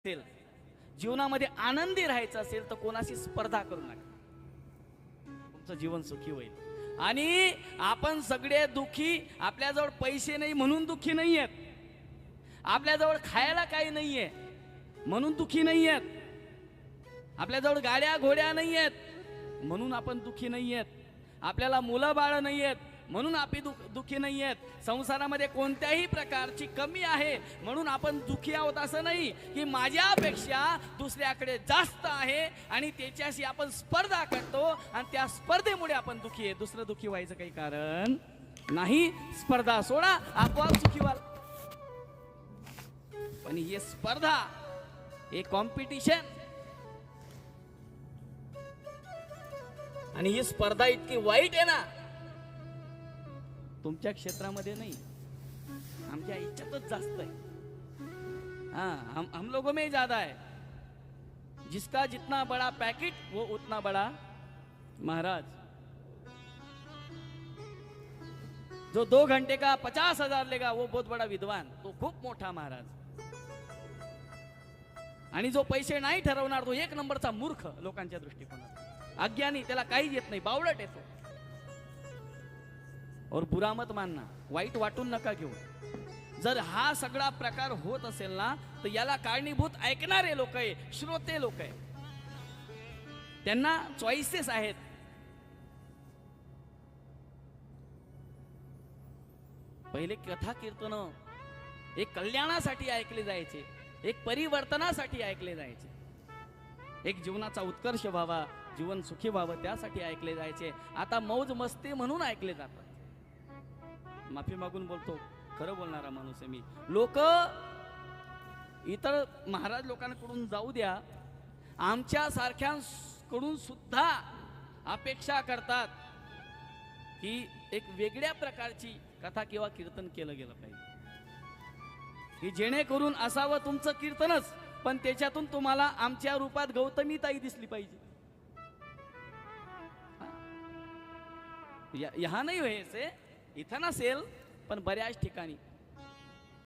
असेल, जीवनामध्ये आनंदी राहायचं असेल तर कोणाशी स्पर्धा करू नका. तुमचं जीवन सुखी होईल. आणि आपण सगळे दुखी, आपल्याजवळ पैसे नाही म्हणून दुखी नाही आहेत, आपल्याजवळ खायला काही नाहीये म्हणून दुखी नाही आहेत, आपल्याजवळ गाड्या घोड्या नाही आहेत म्हणून आपण दुखी नाही आहेत, आपल्याला मुलं बाळ नाही आहेत म्हणून आपण दुखी नाही आहेत, संसारामध्ये कोणत्याही प्रकारची कमी आहे म्हणून आपण दुखी आहोत असं नाही की माझ्यापेक्षा दुसऱ्याकडे जास्त आहे आणि त्याच्याशी आपण स्पर्धा करतो आणि त्या स्पर्धेमुळे आपण दुखी आहे. दुसरं दुखी व्हायचं काही कारण नाही. स्पर्धा सोडा, आपोआप सुखी व्हाल. पण ही स्पर्धा, हे कॉम्पिटिशन, आणि ही स्पर्धा इतकी वाईट आहे ना, तुमच्या क्षेत्रामध्ये नाही, आमच्या इच्छातच जास्त आहे. हाँ, हम लोगों में ही ज्यादा है. जिसका जितना बड़ा पैकेट वो उतना बड़ा महाराज. जो 2 घंटे का 50,000 लेगा वो बहुत बड़ा विद्वान, तो खूप मोठा महाराज. आणि जो पैसे नाही ठरवणार तो 1 नंबरचा मूर्ख लोकांच्या दृष्टिकोनात, अज्ञानी, त्याला काही येत नाही, बावळट येतो. और बुरा मत मानना, वाईट वाटून नका घेऊ. जर हा सगळा प्रकार होत असेल ना तर याला कारणीभूत ऐकणारे लोक आहे, श्रोते लोक आहे, त्यांना चॉईसेस आहेत. पहिले कथा कीर्तन एक कल्याणासाठी ऐकले जायचे, एक परिवर्तनासाठी ऐकले जायचे, एक जीवनाचा उत्कर्ष व्हावा, जीवन सुखी व्हावं त्यासाठी ऐकले जायचे. आता मौज मस्ती म्हणून ऐकले जातात. माफी मागून बोलतो, खरं बोलणारा माणूस आहे मी. लोक इतर महाराज लोकांकडून जाऊ द्या, आमच्या सारख्यांकडून सुद्धा अपेक्षा करतात की एक वेगळ्या प्रकारची कथा किंवा कीर्तन केलं गेलं पाहिजे, की जेणेकरून असावं तुमचं कीर्तनच, पण त्याच्यातून तुम्हाला आमच्या रूपात गौतमी ताई दिसली पाहिजे. यहाँ नाही व्हायचे, इथं नसेल पण बऱ्याच ठिकाणी